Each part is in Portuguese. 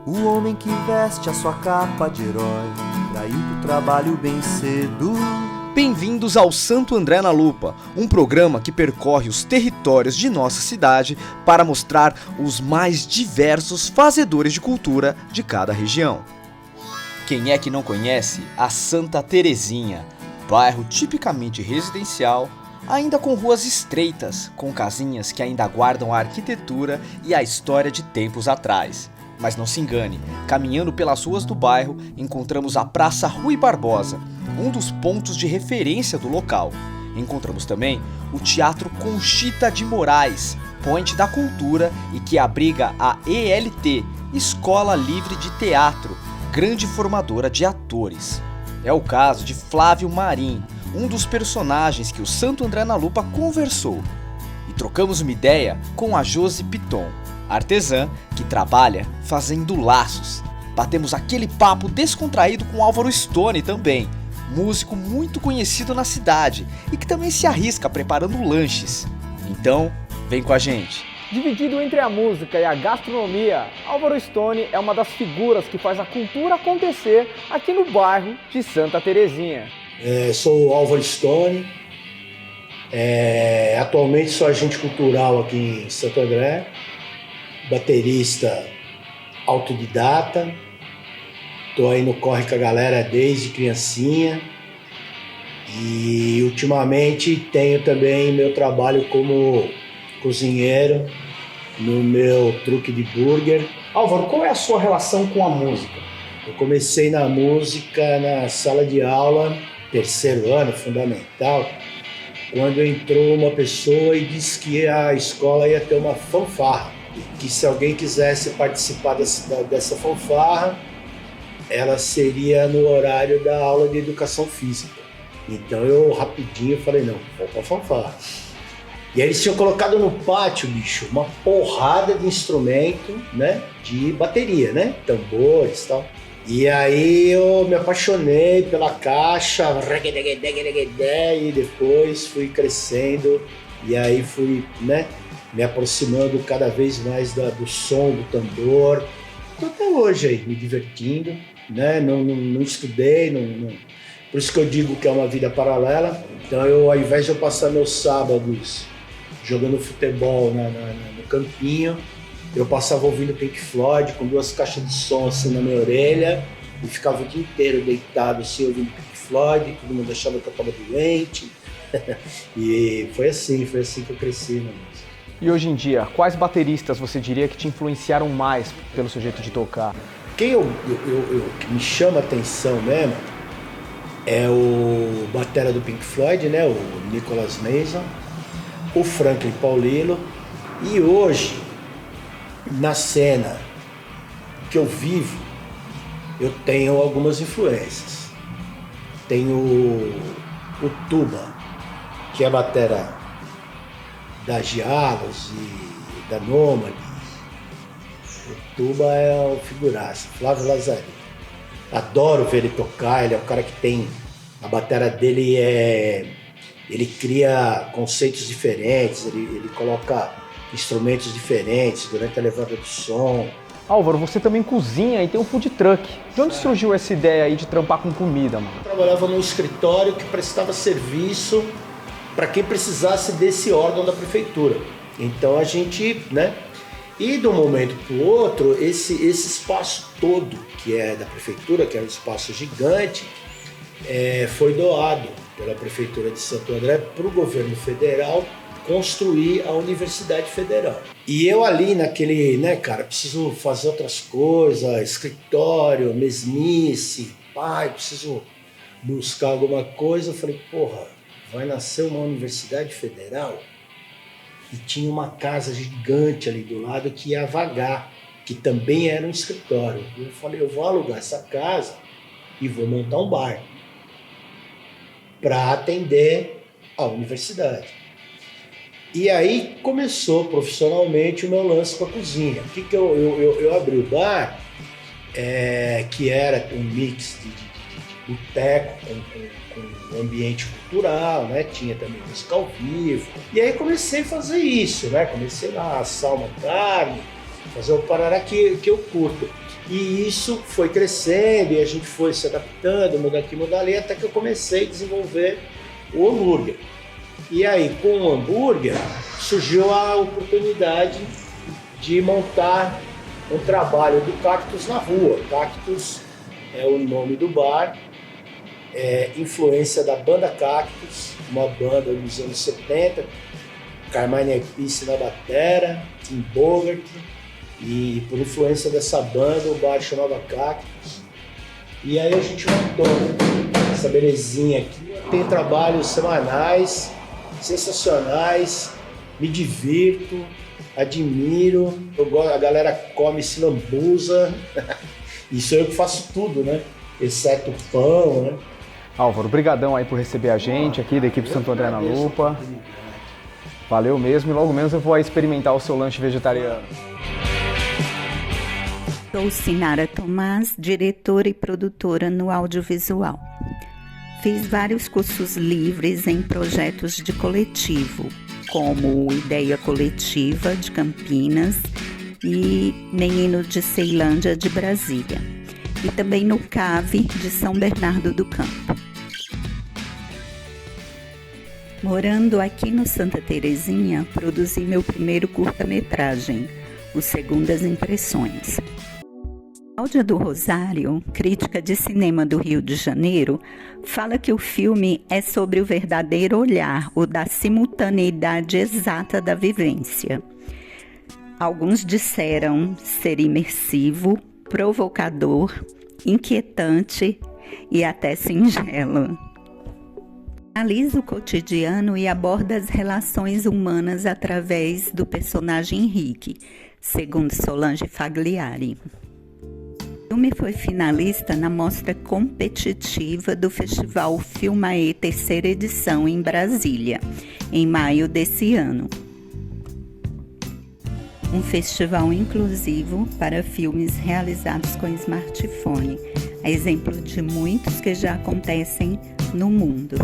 O homem que veste a sua capa de herói pra ir pro trabalho bem cedo. Bem-vindos ao Santo André na Lupa, um programa que percorre os territórios de nossa cidade para mostrar os mais diversos fazedores de cultura de cada região. Quem é que não conhece a Santa Terezinha, bairro tipicamente residencial, ainda com ruas estreitas, com casinhas que ainda guardam a arquitetura e a história de tempos atrás. Mas não se engane, caminhando pelas ruas do bairro, encontramos a Praça Rui Barbosa, um dos pontos de referência do local. Encontramos também o Teatro Conchita de Moraes, ponte da cultura e que abriga a ELT, Escola Livre de Teatro, grande formadora de atores. É o caso de Flávio Marim, um dos personagens que o Santo André na Lupa conversou. E trocamos uma ideia com a Josi Piton, artesã que trabalha fazendo laços. Batemos aquele papo descontraído com Álvaro Stone também, músico muito conhecido na cidade e que também se arrisca preparando lanches. Então, vem com a gente. Dividido entre a música e a gastronomia, Álvaro Stone é uma das figuras que faz a cultura acontecer aqui no bairro de Santa Terezinha. Sou o Álvaro Stone, atualmente sou agente cultural aqui em Santo André, baterista autodidata, estou aí no corre com a galera desde criancinha e ultimamente tenho também meu trabalho como cozinheiro no meu truque de burger. Álvaro, qual é a sua relação com a música? Eu comecei na música na sala de aula, terceiro ano, fundamental, quando entrou uma pessoa e disse que a escola ia ter uma fanfarra, e que se alguém quisesse participar dessa fanfarra, ela seria no horário da aula de educação física. Então eu rapidinho falei, não, vou pra fanfarra. E aí eles tinham colocado no pátio, bicho, uma porrada de instrumento, né, de bateria, né, tambores e tal. E aí eu me apaixonei pela caixa, e depois fui crescendo, e aí fui, né, me aproximando cada vez mais do som do tambor. Tô até hoje aí, me divertindo, né, não estudei, por isso que eu digo que é uma vida paralela. Então eu, ao invés de eu passar meus sábados jogando futebol no campinho, eu passava ouvindo Pink Floyd com 2 caixas de som assim na minha orelha e ficava o dia inteiro deitado assim ouvindo Pink Floyd, todo mundo achava que eu estava doente. E foi assim que eu cresci na música. E hoje em dia, quais bateristas você diria que te influenciaram mais pelo seu jeito de tocar? Quem que me chama a atenção mesmo é o batera do Pink Floyd, né, o Nicholas Mason, o Franklin Paulino, e hoje, na cena que eu vivo, eu tenho algumas influências. Tenho o Tuba, que é a batera da Gialos e da Nômade. O Tuba é o figuraça, Flávio Lazzarini. Adoro ver ele tocar, ele é o cara que tem... A batera dele ele cria conceitos diferentes, ele coloca instrumentos diferentes durante a levada do som. Álvaro, você também cozinha e tem um food truck. De onde surgiu essa ideia aí de trampar com comida, mano? Eu trabalhava num escritório que prestava serviço para quem precisasse desse órgão da prefeitura. Então a gente, né? E de um momento para o outro, esse espaço todo que é da prefeitura, que é um espaço gigante, foi doado pela Prefeitura de Santo André para o governo federal construir a Universidade Federal. E eu ali naquele, né, cara, preciso fazer outras coisas, escritório, mesmice, preciso buscar alguma coisa. Eu falei, porra, vai nascer uma Universidade Federal? E tinha uma casa gigante ali do lado que ia vagar, que também era um escritório. Eu falei, eu vou alugar essa casa e vou montar um bar para atender a universidade. E aí começou profissionalmente o meu lance com a cozinha. O que eu abri o bar, que era um mix de boteco com ambiente cultural, né? Tinha também música ao vivo. E aí comecei a fazer isso, né? Comecei a assar uma carne, fazer o Parará que eu curto. E isso foi crescendo e a gente foi se adaptando, muda aqui, muda ali, até que eu comecei a desenvolver o hambúrguer. E aí, com o hambúrguer, surgiu a oportunidade de montar um trabalho do Cactus na rua. Cactus é o nome do bar, influência da banda Cactus, uma banda dos anos 70, Carmine Epice na batera, Tim Bogart, e por influência dessa banda o bar chamava Cactus. E aí a gente montou essa belezinha aqui. Tem trabalhos semanais, sensacionais, me divirto, admiro, a galera come, se lambuza, e sou eu que faço tudo, né? Exceto o pão, né? Álvaro, brigadão aí por receber a gente aqui da equipe Santo André na Lupa. Valeu mesmo, e logo menos eu vou aí experimentar o seu lanche vegetariano. Sou Sinara Tomás, diretora e produtora no audiovisual. Fiz vários cursos livres em projetos de coletivo, como Ideia Coletiva de Campinas e Menino de Ceilândia de Brasília, e também no CAV de São Bernardo do Campo. Morando aqui no Santa Terezinha, produzi meu primeiro curta-metragem, O Segundas Impressões. Cláudia do Rosário, crítica de cinema do Rio de Janeiro, fala que o filme é sobre o verdadeiro olhar, o da simultaneidade exata da vivência. Alguns disseram ser imersivo, provocador, inquietante e até singelo. Analisa o cotidiano e aborda as relações humanas através do personagem Henrique, segundo Solange Fagliari. O filme foi finalista na mostra competitiva do Festival Filmae terceira edição em Brasília, em maio desse ano. Um festival inclusivo para filmes realizados com smartphone, a exemplo de muitos que já acontecem no mundo.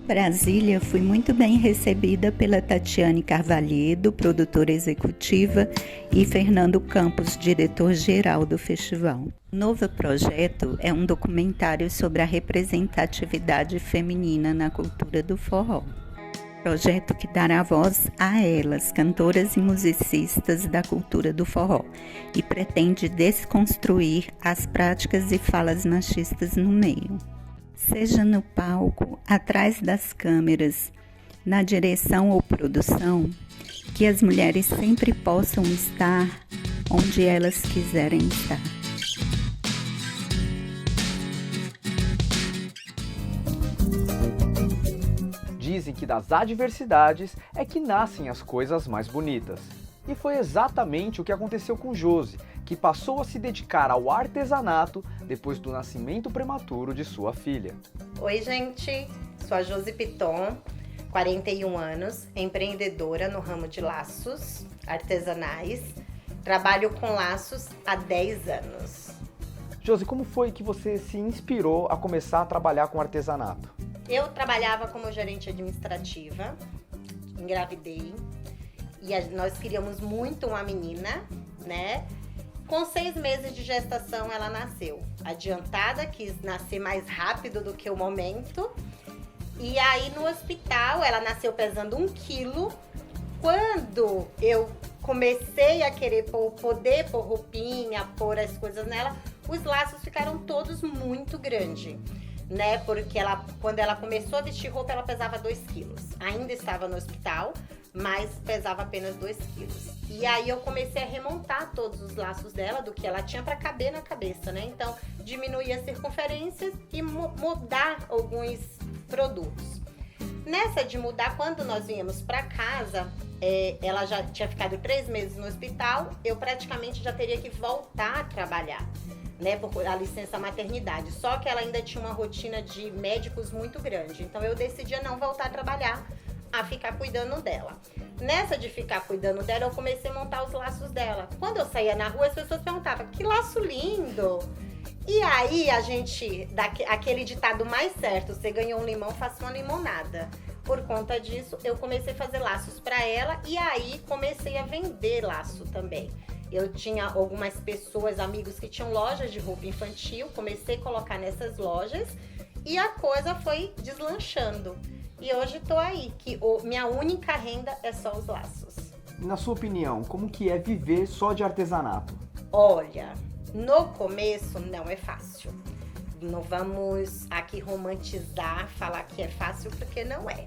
Brasília, fui muito bem recebida pela Tatiane Carvalhedo, produtora executiva, e Fernando Campos, diretor-geral do festival. O novo projeto é um documentário sobre a representatividade feminina na cultura do forró. Projeto que dará voz a elas, cantoras e musicistas da cultura do forró, e pretende desconstruir as práticas e falas machistas no meio. Seja no palco, atrás das câmeras, na direção ou produção, que as mulheres sempre possam estar onde elas quiserem estar. Dizem que das adversidades é que nascem as coisas mais bonitas. E foi exatamente o que aconteceu com Josi, que passou a se dedicar ao artesanato depois do nascimento prematuro de sua filha. Oi, gente, sou a Josi Piton, 41 anos, empreendedora no ramo de laços artesanais. Trabalho com laços há 10 anos. Josi, como foi que você se inspirou a começar a trabalhar com artesanato? Eu trabalhava como gerente administrativa, engravidei e nós queríamos muito uma menina, né? Com 6 meses de gestação ela nasceu. Adiantada, quis nascer mais rápido do que o momento. E aí no hospital ela nasceu pesando 1 quilo. Quando eu comecei a querer poder pôr roupinha, pôr as coisas nela, os laços ficaram todos muito grandes, né? Porque quando ela começou a vestir roupa, ela pesava 2 quilos. Ainda estava no hospital, mas pesava apenas 2 quilos. E aí eu comecei a remontar todos os laços dela, do que ela tinha para caber na cabeça, né? Então, diminuir as circunferências e mudar alguns produtos. Nessa de mudar, quando nós viemos para casa, ela já tinha ficado 3 meses no hospital, eu praticamente já teria que voltar a trabalhar, né, por a licença maternidade. Só que ela ainda tinha uma rotina de médicos muito grande, então eu decidi não voltar a trabalhar, a ficar cuidando dela. Nessa de ficar cuidando dela, eu comecei a montar os laços dela. Quando eu saía na rua, as pessoas perguntavam, que laço lindo! E aí a gente, aquele ditado mais certo, você ganhou um limão, faça uma limonada. por conta disso, eu comecei a fazer laços para ela e aí comecei a vender laço também. Eu tinha algumas pessoas, amigos que tinham lojas de roupa infantil, comecei a colocar nessas lojas e a coisa foi deslanchando. E hoje estou aí, que minha única renda é só os laços. Na sua opinião, como que é viver só de artesanato? Olha, no começo não é fácil. Não vamos aqui romantizar, falar que é fácil, porque não é.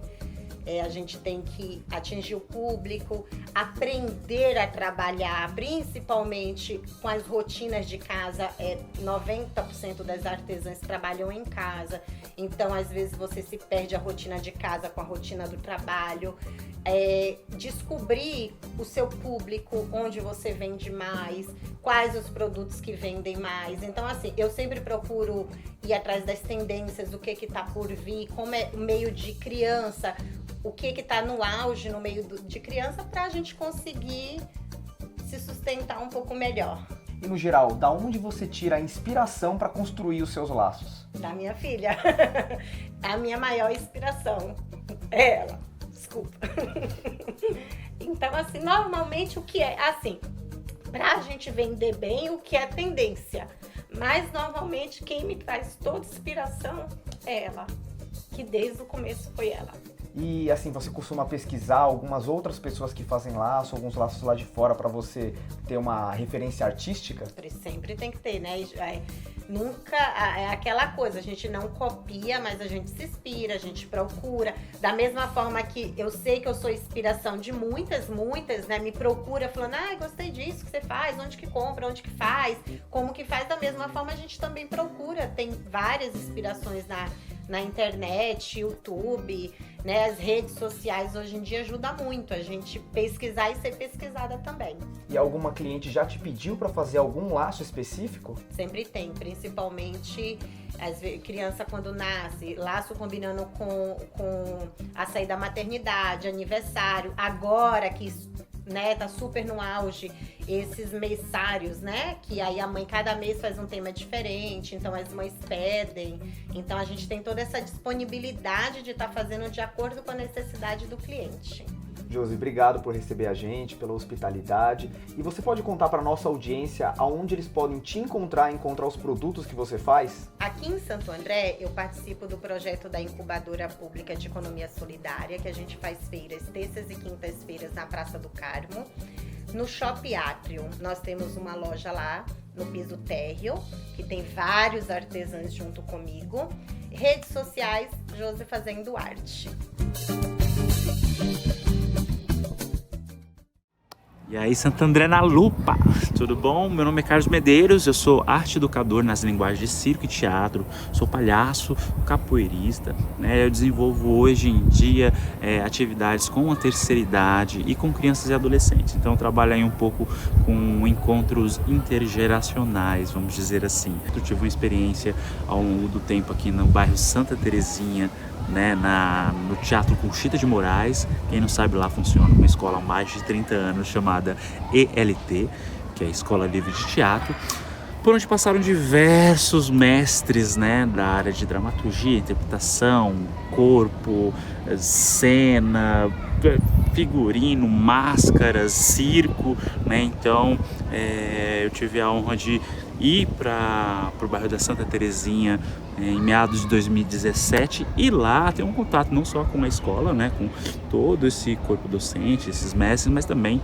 A gente tem que atingir o público, aprender a trabalhar, principalmente com as rotinas de casa. 90% das artesãs trabalham em casa, então às vezes você se perde a rotina de casa com a rotina do trabalho. Descobrir o seu público, onde você vende mais, quais os produtos que vendem mais. Então, assim, eu sempre procuro ir atrás das tendências, o que tá por vir, como é o meio de criança, o que tá no auge no meio de criança, pra gente conseguir se sustentar um pouco melhor. E no geral, da onde você tira a inspiração para construir os seus laços? Da minha filha. A minha maior inspiração é ela. Desculpa. Então, assim, normalmente o que é, assim, pra gente vender bem, o que é tendência. Mas, normalmente, quem me traz toda inspiração é ela. Que desde o começo foi ela. E, assim, você costuma pesquisar algumas outras pessoas que fazem laço, alguns laços lá de fora, pra você ter uma referência artística? Sempre tem que ter, né? Nunca é aquela coisa, a gente não copia, mas a gente se inspira, a gente procura. Da mesma forma que eu sei que eu sou inspiração de muitas, né? Me procura falando, gostei disso que você faz, onde que compra, onde que faz, como que faz. Da mesma forma a gente também procura, tem várias inspirações na internet, YouTube, né? As redes sociais hoje em dia ajudam muito a gente pesquisar e ser pesquisada também. E alguma cliente já te pediu para fazer algum laço específico? Sempre tem, principalmente as criança quando nasce, laço combinando com a saída da maternidade, aniversário, agora que né, tá super no auge, esses mêsários, né, que aí a mãe cada mês faz um tema diferente, então as mães pedem, então a gente tem toda essa disponibilidade de estar fazendo de acordo com a necessidade do cliente. Josi, obrigado por receber a gente, pela hospitalidade. E você pode contar para nossa audiência aonde eles podem te encontrar os produtos que você faz? Aqui em Santo André, eu participo do projeto da Incubadora Pública de Economia Solidária, que a gente faz feiras terças e quintas-feiras na Praça do Carmo. No Shopping Átrio, nós temos uma loja lá, no piso térreo, que tem vários artesãos junto comigo. Redes sociais, Josi Fazendo Arte. E aí, Santo André na lupa, tudo bom? Meu nome é Carlos Medeiros, eu sou arte educador nas linguagens de circo e teatro, sou palhaço, capoeirista, né? Eu desenvolvo hoje em dia atividades com a terceira idade e com crianças e adolescentes. Então eu trabalho aí um pouco com encontros intergeracionais, vamos dizer assim. Eu tive uma experiência ao longo do tempo aqui no bairro Santa Terezinha, né, no Teatro Conchita de Moraes. Quem não sabe, lá funciona uma escola há mais de 30 anos chamada ELT, que é a Escola Livre de Teatro, por onde passaram diversos mestres, né, da área de dramaturgia, interpretação, corpo, cena, figurino, máscaras, circo, né? Então eu tive a honra de ir para o bairro da Santa Terezinha em meados de 2017 e lá ter um contato não só com a escola, né, com todo esse corpo docente, esses mestres, mas também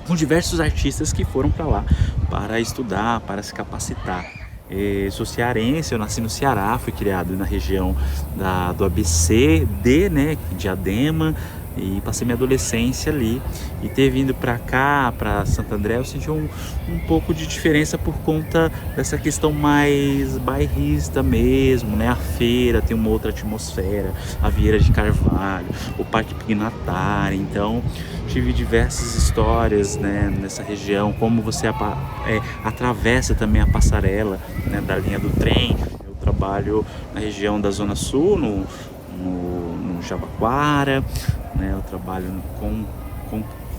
com diversos artistas que foram para lá para estudar, para se capacitar. Sou cearense, eu nasci no Ceará, fui criado na região do ABC, né, Diadema, e passei minha adolescência ali. E ter vindo para cá, para Santo André, eu senti um pouco de diferença por conta dessa questão mais bairrista mesmo, né? A feira tem uma outra atmosfera, a Vieira de Carvalho, o Parque Pignatari. Então tive diversas histórias, né, nessa região, como você atravessa também a passarela, né, da linha do trem. Eu trabalho na região da Zona Sul, no Jabaquara, né? Eu trabalho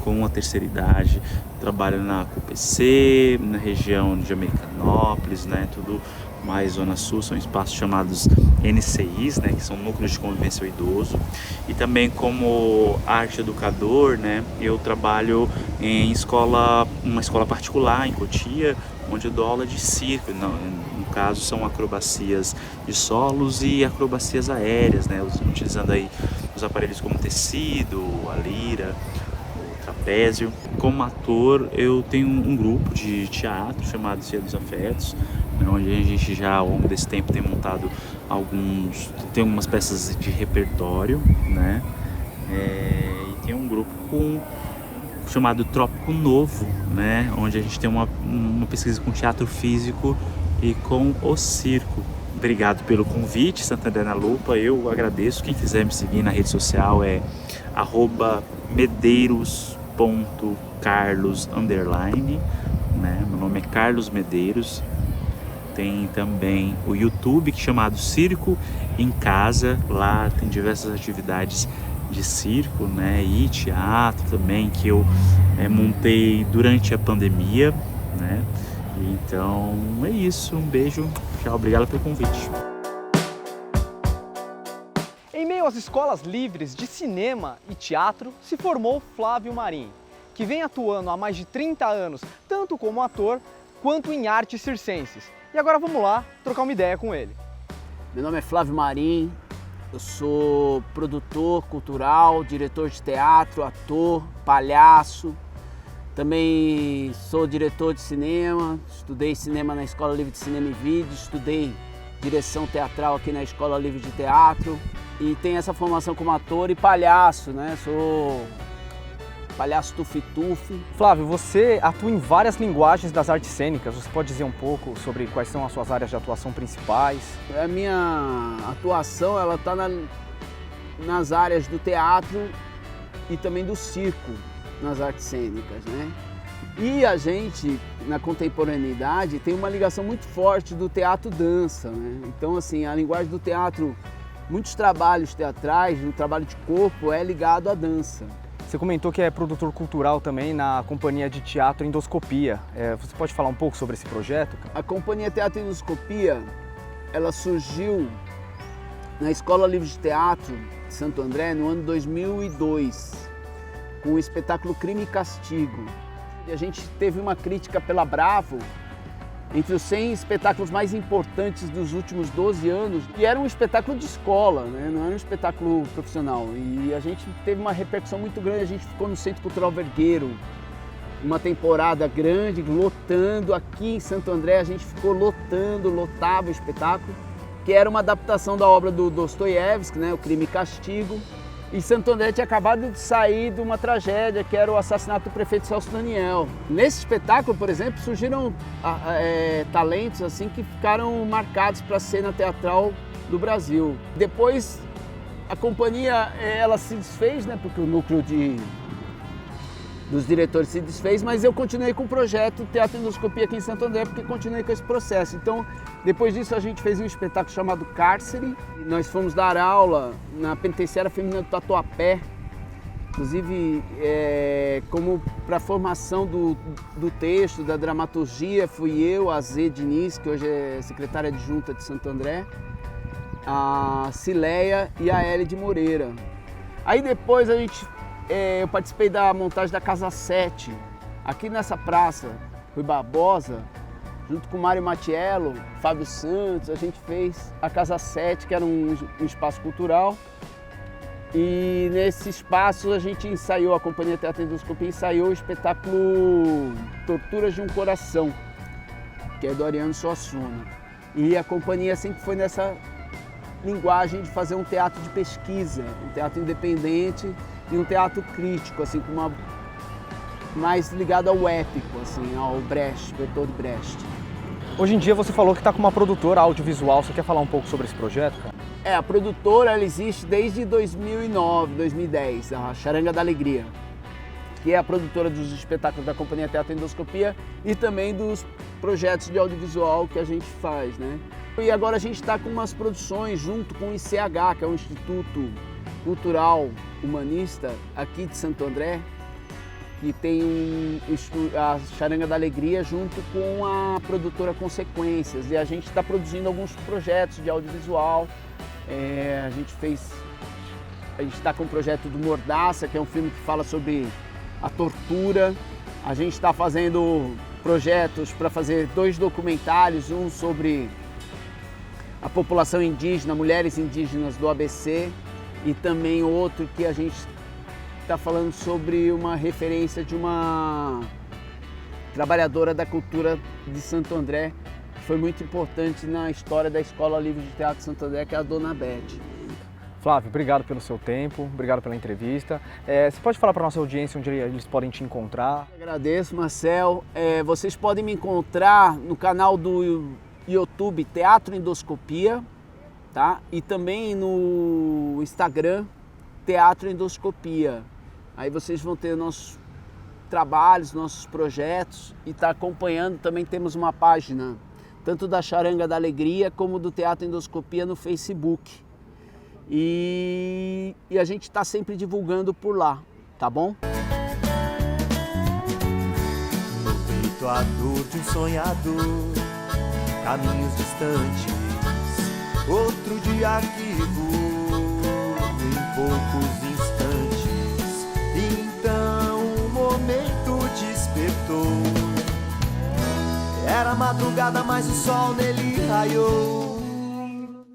com a terceira idade, trabalho na CUPC, na região de Americanópolis, né? Tudo mais Zona Sul, são espaços chamados NCIs, né, que são Núcleos de Convivência ao Idoso. E também como arte educador, né, eu trabalho em uma escola particular em Cotia, onde eu dou aula de circo. No caso são acrobacias de solos e acrobacias aéreas, né, utilizando aí os aparelhos como tecido, a lira, o trapézio. Como ator, eu tenho um grupo de teatro chamado Cia dos Afetos, né, onde a gente já ao longo desse tempo tem montado tem algumas peças de repertório, né, e tem um grupo chamado Trópico Novo, né, onde a gente tem uma pesquisa com teatro físico e com o circo. Obrigado pelo convite, Santo André na Lupa, eu agradeço. Quem quiser me seguir na rede social é @medeiros.carlos_, né, meu nome é Carlos Medeiros. Tem também o YouTube, que é chamado Circo em Casa, lá tem diversas atividades de circo, né, e teatro também, que eu montei durante a pandemia, né. Então é isso, um beijo, tchau, obrigado pelo convite. Em meio às escolas livres de cinema e teatro, se formou Flávio Marim, que vem atuando há mais de 30 anos, tanto como ator, quanto em artes circenses. E agora vamos lá trocar uma ideia com ele. Meu nome é Flávio Marim, eu sou produtor cultural, diretor de teatro, ator, palhaço. Também sou diretor de cinema, estudei cinema na Escola Livre de Cinema e Vídeo, estudei direção teatral aqui na Escola Livre de Teatro e tenho essa formação como ator e palhaço, né? Sou palhaço tufi-tufi. Flávio, você atua em várias linguagens das artes cênicas. Você pode dizer um pouco sobre quais são as suas áreas de atuação principais? A minha atuação ela está nas áreas do teatro e também do circo, nas artes cênicas, né? E a gente, na contemporaneidade, tem uma ligação muito forte do teatro-dança, né? Então, assim, a linguagem do teatro, muitos trabalhos teatrais, o trabalho de corpo é ligado à dança. Você comentou que é produtor cultural também na companhia de teatro Endoscopia. Você pode falar um pouco sobre esse projeto? A companhia Teatro Endoscopia, ela surgiu na Escola Livre de Teatro de Santo André no ano 2002, com o espetáculo Crime e Castigo. E a gente teve uma crítica pela Bravo entre os 100 espetáculos mais importantes dos últimos 12 anos, e era um espetáculo de escola, né? Não era um espetáculo profissional. E a gente teve uma repercussão muito grande, a gente ficou no Centro Cultural Vergueiro, uma temporada grande, lotando. Aqui em Santo André a gente ficou lotava o espetáculo, que era uma adaptação da obra do Dostoiévski, né? O Crime e Castigo. E Santo André tinha acabado de sair de uma tragédia, que era o assassinato do prefeito Celso Daniel. Nesse espetáculo, por exemplo, surgiram talentos assim que ficaram marcados para a cena teatral do Brasil. Depois, a companhia ela se desfez, né, porque o núcleo dos diretores se desfez, mas eu continuei com o projeto Teatro Endoscopia aqui em Santo André, porque continuei com esse processo. Então, depois disso, a gente fez um espetáculo chamado Cárcere. Nós fomos dar aula na Penitenciária Feminina do Tatuapé, inclusive como para a formação do texto, da dramaturgia, fui eu, a Zê Diniz, que hoje é secretária adjunta de Santo André, a Cileia e a Elide Moreira. Aí depois eu participei da montagem da Casa 7, aqui nessa praça, Rui Barbosa, junto com Mário Matiello, Fábio Santos, a gente fez a Casa 7, que era um espaço cultural. E nesse espaço a gente ensaiou, a Companhia Teatro Endoscopia ensaiou o espetáculo Torturas de um Coração, que é do Ariano Suassuna. E a companhia sempre foi nessa linguagem de fazer um teatro de pesquisa, um teatro independente e um teatro crítico, assim, com mais ligado ao épico, assim, ao Brecht, Bertolt Brecht. Hoje em dia você falou que está com uma produtora audiovisual, você quer falar um pouco sobre esse projeto, cara? A produtora ela existe desde 2009, 2010, a Charanga da Alegria, que é a produtora dos espetáculos da Companhia Teatro Endoscopia e também dos projetos de audiovisual que a gente faz, né? E agora a gente está com umas produções junto com o ICH, que é o Instituto Cultural Humanista aqui de Santo André, que tem a Charanga da Alegria junto com a produtora Consequências. E a gente está produzindo alguns projetos de audiovisual. A gente está com o projeto do Mordaça, que é um filme que fala sobre a tortura. A gente está fazendo projetos para fazer 2 documentários, um sobre a população indígena, mulheres indígenas do ABC, e também outro que a gente está falando sobre uma referência de uma trabalhadora da cultura de Santo André, que foi muito importante na história da Escola Livre de Teatro de Santo André, que é a Dona Beth. Flávio, obrigado pelo seu tempo, obrigado pela entrevista. Você pode falar para a nossa audiência onde eles podem te encontrar? Agradeço, Marcel. Vocês podem me encontrar no canal do YouTube Teatro Endoscopia, tá? E também no Instagram Teatro Endoscopia. Aí vocês vão ter nossos trabalhos, nossos projetos e tá acompanhando. Também temos uma página tanto da Charanga da Alegria como do Teatro Endoscopia no Facebook. E a gente está sempre divulgando por lá, tá bom? No peito a dor de um sonhador, caminhos distantes, outro dia que voa em poucos instantes. Então o momento despertou. Era madrugada, mas o sol nele raiou.